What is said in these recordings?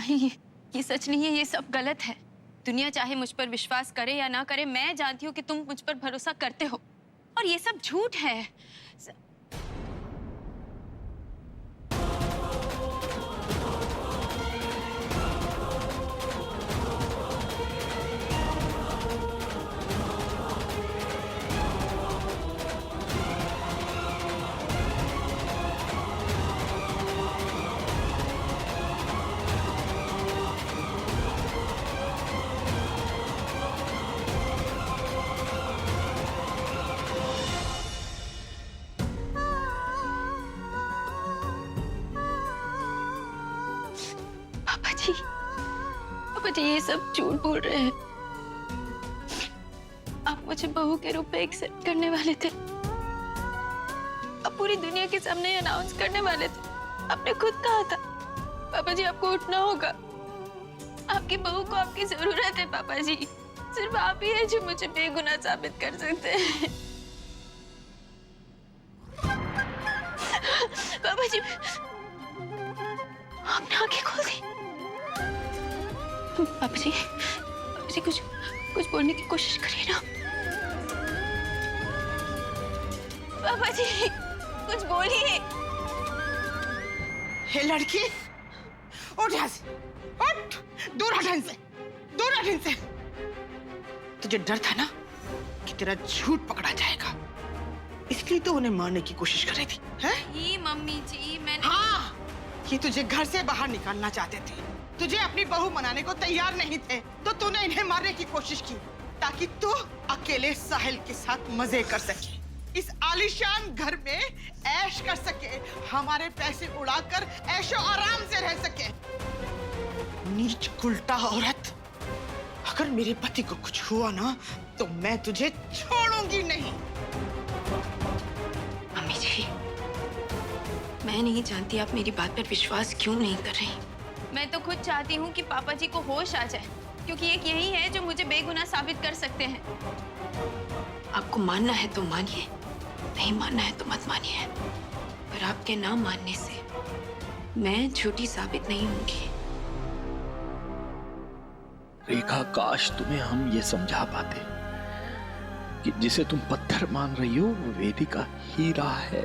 नहीं, ये सच नहीं है, ये सब गलत है। दुनिया चाहे मुझ पर विश्वास करे या ना करे, मैं जानती हूँ कि तुम मुझ पर भरोसा करते हो और ये सब झूठ है। पापा जी ये सब झूठ बोल रहे हैं। आप मुझे बहू के रूप में एक्सेप्ट करने वाले थे, आप पूरी दुनिया के सामने अनाउंस करने वाले थे। आपने खुद कहा था पापा जी आपको उठना होगा, आपकी बहू को आपकी जरूरत है। पापा जी सिर्फ आप ही है जो मुझे बेगुनाह साबित कर सकते हैं। पापा जी आपने आंखें खोल दी। पापा जी कुछ बोलने की कोशिश करिए ना। पापा जी कुछ बोलिए। हे लड़की उठ यहाँ से, उठ, दूर हट इनसे, दूर हट इनसे। तुझे डर था ना कि तेरा झूठ पकड़ा जाएगा, इसलिए तो उन्हें मारने की कोशिश कर रही थी, हैं? ये मम्मी जी मैंने हाँ, ये तुझे घर से बाहर निकालना चाहते थे, तुझे अपनी बहू बनाने को तैयार नहीं थे, तो तूने इन्हें मारने की कोशिश की ताकि तू अकेले साहिल के साथ मजे कर सके, इस आलीशान घर में ऐश कर सके, हमारे पैसे उड़ाकर ऐशो आराम से रह सके। नीच उल्टा औरत, अगर मेरे पति को कुछ हुआ ना तो मैं तुझे छोड़ूंगी नहीं। मम्मी जी मैं नहीं जानती आप मेरी बात पर विश्वास क्यों नहीं कर रही। मैं तो खुद चाहती हूँ कि पापा जी को होश आ जाए, क्योंकि एक यही है जो मुझे बेगुनाह साबित कर सकते हैं। आपको मानना है तो मानिए, नहीं मानना है तो मत मानिए, पर आपके ना मानने से मैं झूठी साबित नहीं होंगी। रेखा काश तुम्हें हम ये समझा पाते कि जिसे तुम पत्थर मान रही हो वो वेदिका हीरा है।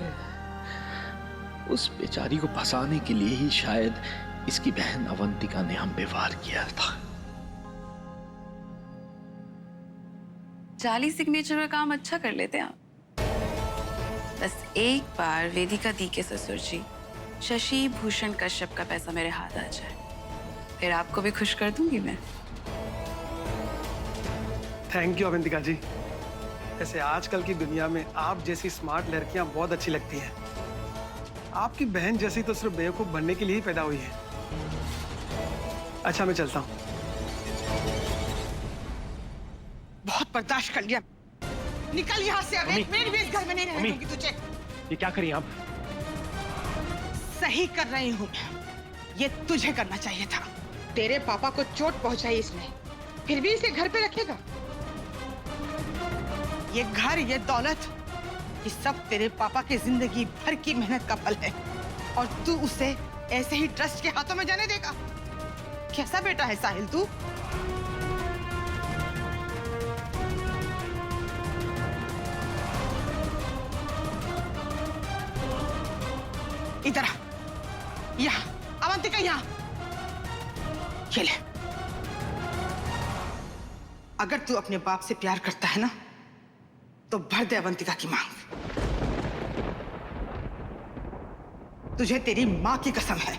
उस बेचारी को फंसाने के लिए ही शायद इसकी बहन अवंतिका ने हम पे वार किया था। जाली सिग्नेचर का काम अच्छा कर लेते हैं आप। बस एक बार वेदिका दी के ससुर जी शशि भूषण कश्यप का पैसा मेरे हाथ आ जाए, फिर आपको भी खुश कर दूंगी मैं। थैंक यू अवंतिका जी। ऐसे आजकल की दुनिया में आप जैसी स्मार्ट लड़कियां बहुत अच्छी लगती हैं। आपकी बहन जैसी तो सिर्फ बेवकूफ बनने के लिए ही पैदा हुई है। अच्छा मैं चलता हूँ। बहुत बर्दाश्त कर लिया, निकल यहाँ से। अब एक मिनट भी इस घर में नहीं रहने दूंगी तुझे। ये क्या करी आप? सही कर रही हूँ, ये तुझे करना चाहिए था। तेरे पापा को चोट पहुंचाई इसने, फिर भी इसे घर पे रखेगा। ये घर, ये दौलत, ये सब तेरे पापा की जिंदगी भर की मेहनत का फल है, और तू उसे ऐसे ही ट्रस्ट के हाथों में जाने देगा? कैसा बेटा है साहिल तू? इधर आ, यहाँ अवंतिका, यहाँ ये ले। अगर तू अपने बाप से प्यार करता है ना तो भर दे अवंतिका की मांग। तुझे तेरी मां की कसम है।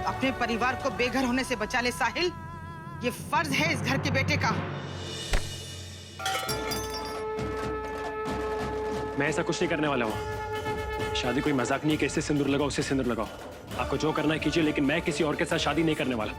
अपने परिवार को बेघर होने से बचा ले साहिल, ये फर्ज है इस घर के बेटे का। मैं ऐसा कुछ नहीं करने वाला हूँ। शादी कोई मजाक नहीं है कि इससे सिंदूर लगाओ, उससे सिंदूर लगाओ। आपको जो करना है कीजिए, लेकिन मैं किसी और के साथ शादी नहीं करने वाला।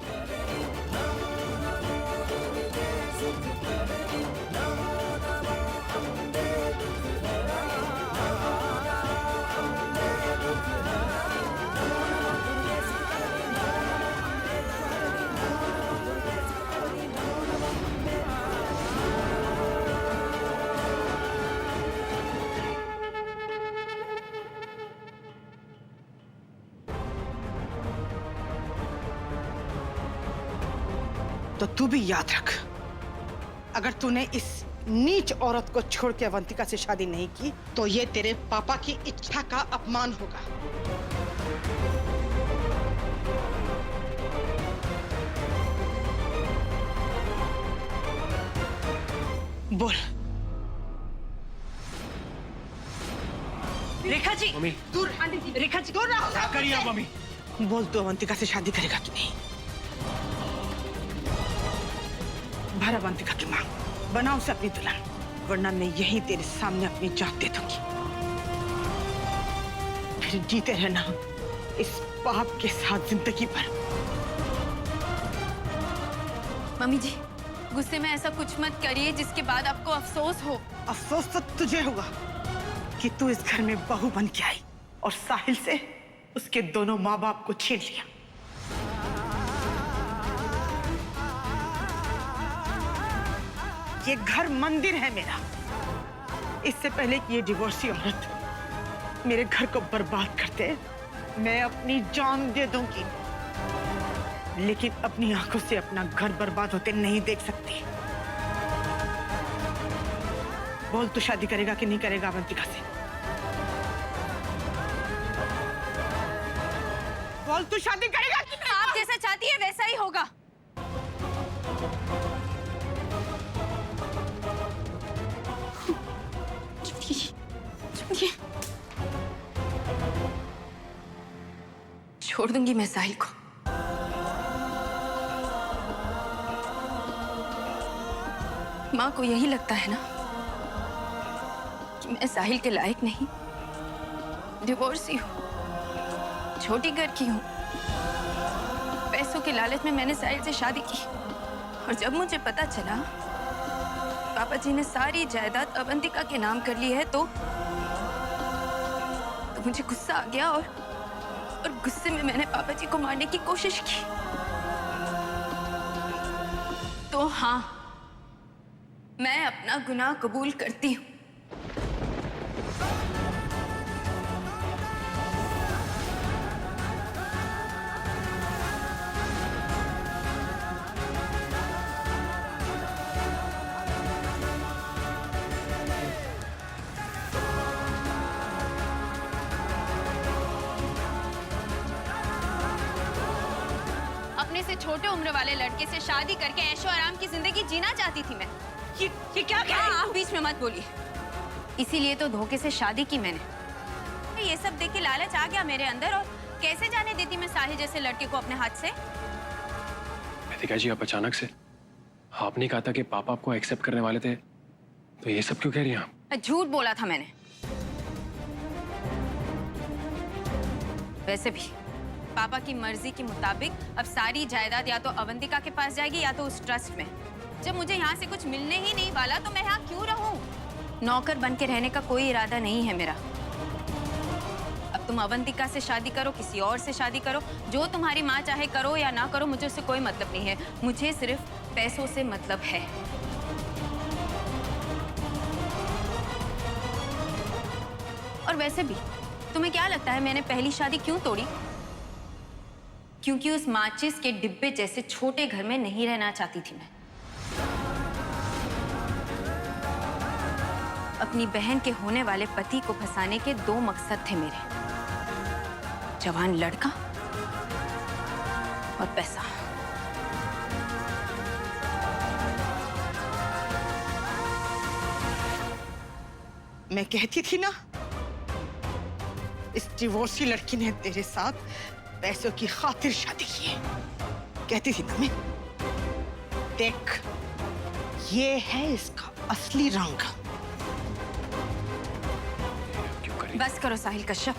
तो तू भी याद रख, अगर तूने इस नीच औरत को छोड़ के अवंतिका से शादी नहीं की तो ये तेरे पापा की इच्छा का अपमान होगा। बोल। रेखा जी, मम्मी दूर, रेखा जी, दूर रहो। क्या करिए आप मम्मी? बोल, तू अवंतिका से शादी करेगा कि नहीं? भर अवंतिका की मांग, बना उसे अपनी दुल्हन, वरना मैं यही तेरे सामने अपनी जान दे दूंगी। फिर जीते रहना इस पाप के साथ जिंदगी भर। मम्मी जी, गुस्से में ऐसा कुछ मत करिए जिसके बाद आपको अफसोस हो। अफसोस तो तुझे होगा कि तू इस घर में बहू बन के आई और साहिल से उसके दोनों माँ बाप को छीन लिया। ये घर मंदिर है मेरा। इससे पहले कि ये डिवोर्सी औरत मेरे घर को बर्बाद करते, मैं अपनी जान दे दूंगी, लेकिन अपनी आंखों से अपना घर बर्बाद होते नहीं देख सकती। बोल, तू शादी करेगा कि नहीं करेगा अवंतिका से? बोल, तू शादी करेगा कि नहीं? आप जैसा चाहती है वैसा ही होगा। चुपिए। छोड़ दूंगी मैं साहिल को। माँ को यही लगता है ना कि मैं साहिल के लायक नहीं, डिवोर्सी हूँ, छोटी घर की हूँ। पैसों के लालच में मैंने साहिल से शादी की और जब मुझे पता चला पापा जी ने सारी जायदाद अवंतिका के नाम कर ली है तो मुझे गुस्सा आ गया और गुस्से में मैंने पापा जी को मारने की कोशिश की। तो हाँ, मैं अपना गुनाह कबूल करती हूँ। अपने से छोटे उम्र वाले लड़के से शादी करके ऐशो आराम की जिंदगी जीना चाहती थी मैं। ये क्या कह रही? आप बीच में मत बोलिए। इसीलिए तो धोखे से शादी की मैंने। ये सब देख के लालच आ गया मेरे अंदर और कैसे जाने देती मैं साहिल जैसे लड़के को अपने हाथ से। वेदिका जी, आप अचानक से, आपने कहा था कि पापा आपको एक्सेप्ट करने वाले थे, तो ये सब क्यों कह रही हैं आप? झूठ बोला था मैंने। वैसे भी पापा की मर्जी के मुताबिक अब सारी जायदाद या तो अवंतिका के पास जाएगी या तो उस ट्रस्ट में। जब मुझे यहाँ से कुछ मिलने ही नहीं वाला तो मैं यहाँ क्यों रहूं? नौकर बन के रहने का कोई इरादा नहीं है मेरा। अब तुम अवंतिका से शादी करो, किसी और से शादी करो, जो तुम्हारी माँ चाहे करो या ना करो, मुझे उससे कोई मतलब नहीं है। मुझे सिर्फ पैसों से मतलब है। और वैसे भी तुम्हें क्या लगता है मैंने पहली शादी क्यों तोड़ी? क्योंकि उस माचिस के डिब्बे जैसे छोटे घर में नहीं रहना चाहती थी मैं। अपनी बहन के होने वाले पति को फंसाने के दो मकसद थे मेरे, जवान लड़का और पैसा। मैं कहती थी ना, इस डिवोर्सी लड़की ने तेरे साथ पैसों की खातिर शादी की है। कहती थी ना मैं। देख, ये है इसका असली रंग। क्यों करी? बस करो साहिल कश्यप,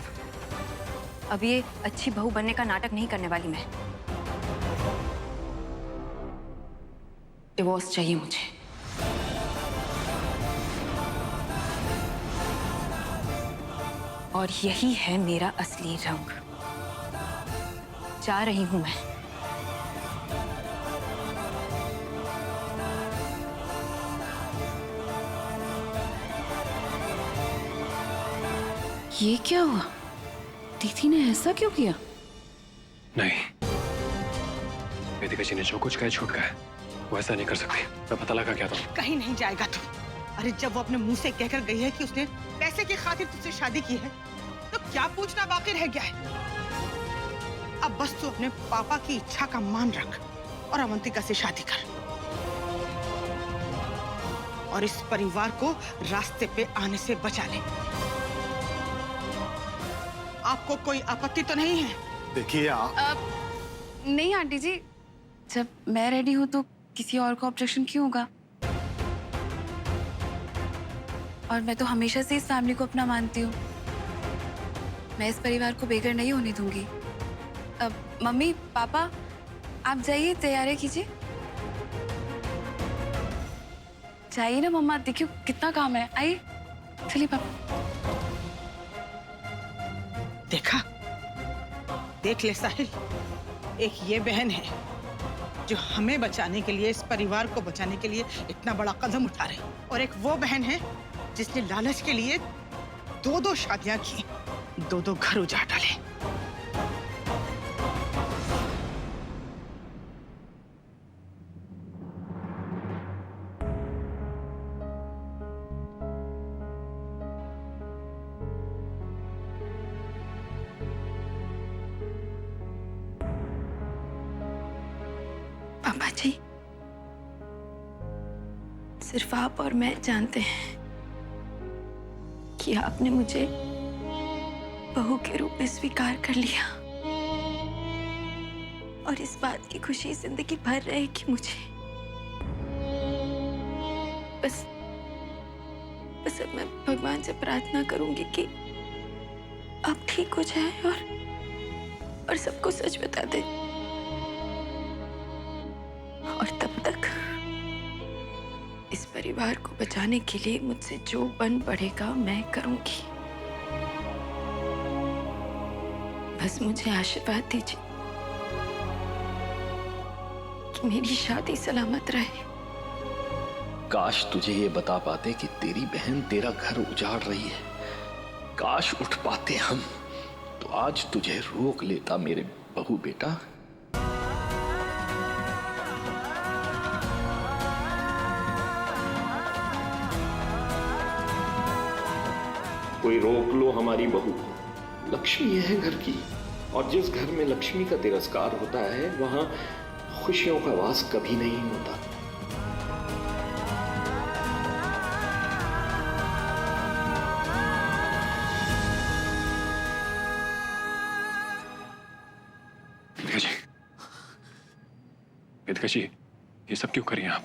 अब ये अच्छी बहू बनने का नाटक नहीं करने वाली मैं। डिवोर्स चाहिए मुझे। और यही है मेरा असली रंग। जा रही हूं मैं। ये क्या हुआ? दीदी ने ऐसा क्यों किया? नहीं, वेदिका जी ने जो कुछ कहा छूट गया है। वो ऐसा नहीं कर सकती। मैं पता लगा क्या था। कहीं नहीं जाएगा तू। अरे जब वो अपने मुंह से कहकर गई है कि उसने पैसे की खातिर तुझसे शादी की है, तो क्या पूछना बाकी रह गया है? अब बस तू अपने पापा की इच्छा का मान रख और अवंतिका से शादी कर, और इस परिवार को रास्ते पे आने से बचा ले। आपको कोई आपत्ति तो नहीं है? देखिए आप नहीं आंटी जी, जब मैं रेडी हूं तो किसी और को ऑब्जेक्शन क्यों होगा? और मैं तो हमेशा से इस फैमिली को अपना मानती हूँ। मैं इस परिवार को बेघर नहीं होने दूंगी। अब मम्मी पापा आप जाइए, तैयारी कीजिए। जाइए ना मम्मा, देखियो कितना काम है। आइए चलिए पापा। देखा, देख ले साहिल, एक ये बहन है जो हमें बचाने के लिए, इस परिवार को बचाने के लिए इतना बड़ा कदम उठा रही, और एक वो बहन है जिसने लालच के लिए 2-2 शादियां की, 2-2 घर उजाड़ डाले। पापा जी, सिर्फ आप और मैं जानते हैं कि आपने मुझे बहू के रूप में स्वीकार कर लिया, और इस बात की खुशी जिंदगी भर रहेगी मुझे। बस अब मैं भगवान से प्रार्थना करूंगी कि आप ठीक हो जाए और सबको सच बता दें, और तब तक इस परिवार को बचाने के लिए मुझसे जो बन पड़ेगा मैं करूंगी। बस मुझे आशीर्वाद दीजिए कि मेरी शादी सलामत रहे। काश तुझे ये बता पाते कि तेरी बहन तेरा घर उजाड़ रही है। काश उठ पाते हम, तो आज तुझे रोक लेता मेरे बहू बेटा। कोई रोक लो हमारी बहू को। लक्ष्मी है घर की, और जिस घर में लक्ष्मी का तिरस्कार होता है वहां खुशियों का वास कभी नहीं होता। वेदिका जी, ये सब क्यों करिए आप?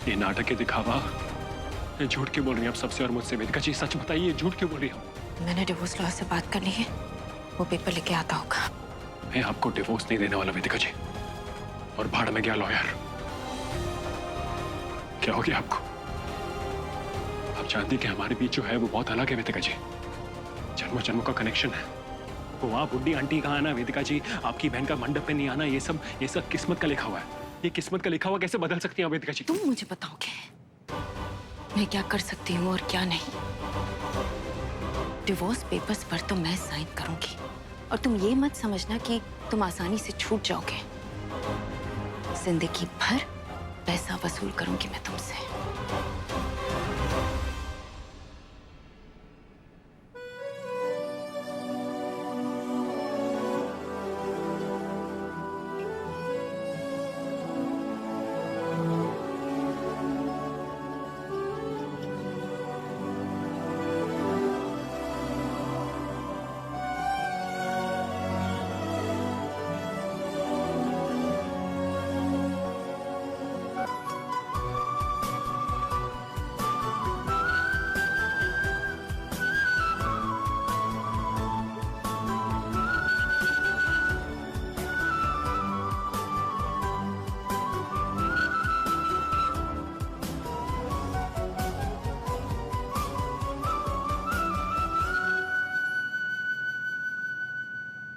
ये नाटक के दिखावा, ये झूठ क्यों बोल रही हैं आप सबसे और मुझसे? वेदिका जी सच बताइए, ये झूठ क्यों बोल रही हैं? मैंने डिवोर्स लॉयर से बात कर ली है, वो पेपर लेके आता होगा। मैं आपको डिवोर्स नहीं देने वाला वेदिका जी, और भाड़ में गया लॉयर। क्या हो गया आपको? आप जानती कि हमारे बीच जो है वो बहुत अलग है वेदिका जी, जन्मों जन्मों का कनेक्शन है। वो आप बुढ़ी आंटी का आना वेदिका जी, आपकी बहन का मंडप पे नहीं आना, ये सब किस्मत का लिखा हुआ है। ये किस्मत का लिखा हुआ कैसे बदल सकती हैं वेदिका जी? तुम मुझे बताओगे मैं क्या कर सकती हूँ और क्या नहीं? डिवोर्स पेपर्स पर तो मैं साइन करूंगी, और तुम ये मत समझना कि तुम आसानी से छूट जाओगे। जिंदगी भर पैसा वसूल करूंगी मैं तुमसे।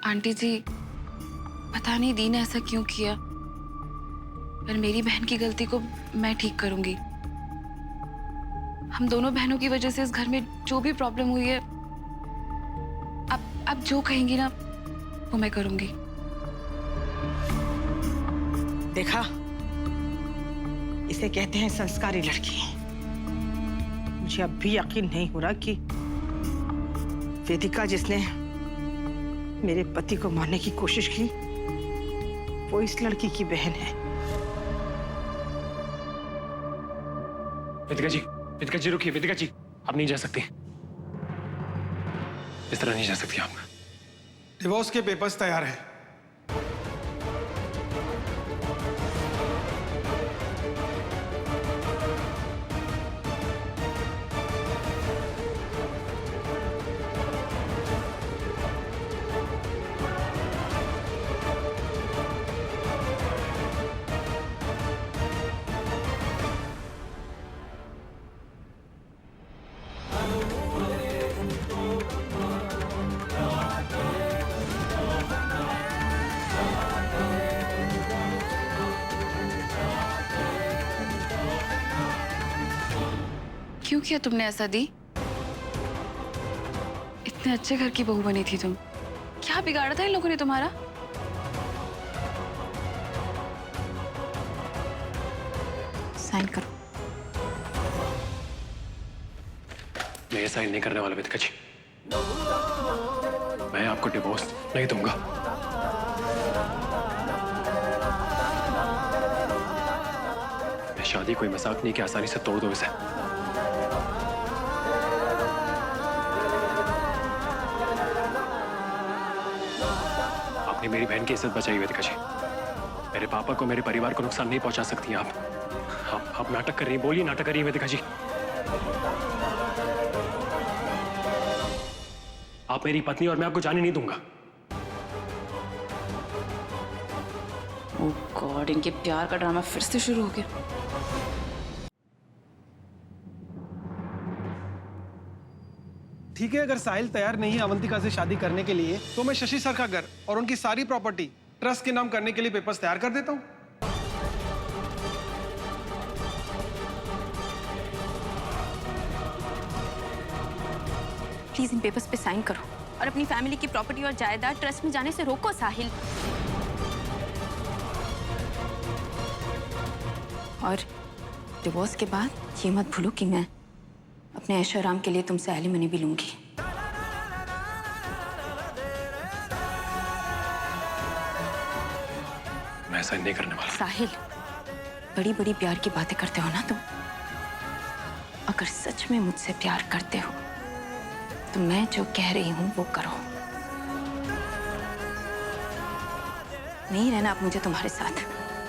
आंटी जी, पता नहीं दी ने ऐसा क्यों किया, पर मेरी बहन की गलती को मैं ठीक करूंगी। हम दोनों बहनों की वजह से इस घर में जो भी प्रॉब्लम हुई है, आप जो कहेंगी ना वो मैं करूंगी। देखा, इसे कहते हैं संस्कारी लड़की। मुझे अब भी यकीन नहीं हो रहा कि वेदिका जिसने मेरे पति को मारने की कोशिश की वो इस लड़की की बहन है। वेदिका जी रुकिए। वेदिका जी आप नहीं जा सकती, इस तरह नहीं जा सकती आप। डिवोर्स के पेपर्स तैयार हैं। क्यों किया तुमने ऐसा दी? इतने अच्छे घर की बहू बनी थी तुम, क्या बिगाड़ा था इन लोगों ने तुम्हारा? साइन करो। मैं ये साइन नहीं करने वाला वेदिका जी। मैं आपको डिवोर्स नहीं दूंगा। मैं शादी कोई मजाक नहीं कि आसानी से तोड़ दो इसे। आपने मेरी बहन की इज्जत बचाई वेदिका जी। मेरे पापा को, मेरे परिवार को नुकसान नहीं पहुंचा सकती हैं आप नाटक कर रही हैं। बोलिए नाटक कर रही हैं वेदिका जी। आप मेरी पत्नी और मैं आपको जाने नहीं दूंगा। ओह गॉड, इनके प्यार का ड्रामा फिर से शुरू हो गया। ठीक है, अगर साहिल तैयार नहीं है अवंतिका से शादी करने के लिए तो मैं शशि सर का घर और उनकी सारी प्रॉपर्टी ट्रस्ट के नाम करने के लिए पेपर्स तैयार कर देता हूँ। प्लीज इन पेपर्स पे साइन करो और अपनी फैमिली की प्रॉपर्टी और जायदाद ट्रस्ट में जाने से रोको साहिल। और डिवोर्स के बाद ये मत भूलो कि मैं अपने ऐशो आराम के लिए तुमसे एलिमनी भी लूंगी। मैं ऐसा नहीं करने वाला। साहिल, बड़ी बड़ी प्यार की बातें करते हो ना तुम। अगर सच में मुझसे प्यार करते हो तो मैं जो कह रही हूं वो करो। नहीं रहना अब मुझे तुम्हारे साथ।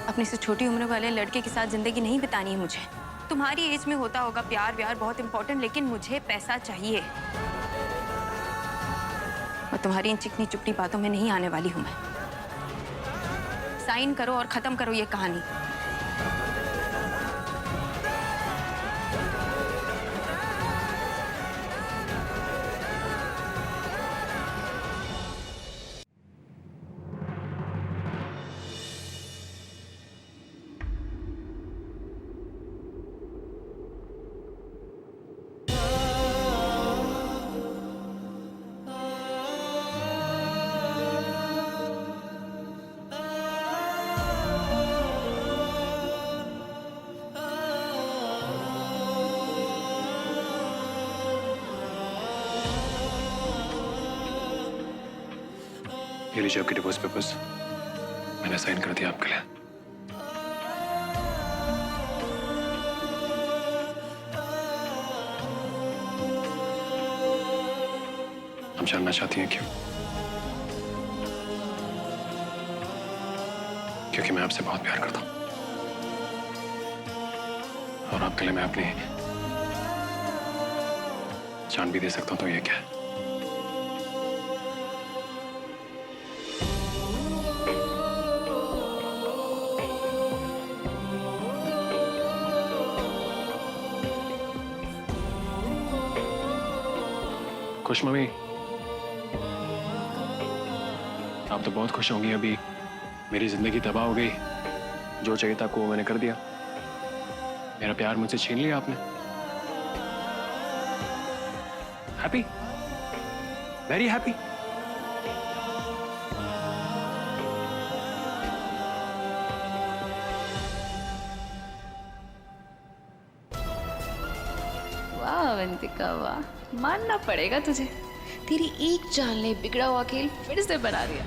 अपने से छोटी उम्र वाले लड़के के साथ जिंदगी नहीं बितानी है मुझे। तुम्हारी एज में होता होगा प्यार व्यार बहुत इंपॉर्टेंट, लेकिन मुझे पैसा चाहिए और तुम्हारी इन चिकनी चुपड़ी बातों में नहीं आने वाली हूं मैं। साइन करो और खत्म करो ये कहानी। ये लीजिए आपके डिवोर्स पेपर्स, मैंने साइन कर दिया आपके लिए। आप जानना चाहती हैं क्यों? क्योंकि मैं आपसे बहुत प्यार करता हूं और आपके लिए मैं अपनी जान भी दे सकता हूं, तो ये क्या है? खुश मम्मी, आप तो बहुत खुश होंगी। अभी मेरी जिंदगी तबाह हो गई। जो चाहिए था आपको वो मैंने कर दिया। मेरा प्यार मुझसे छीन लिया आपने। Happy, very happy. अवंतिका वाह, मानना पड़ेगा तुझे। तेरी एक चाल ने बिगड़ा हुआ खेल फिर से बना दिया।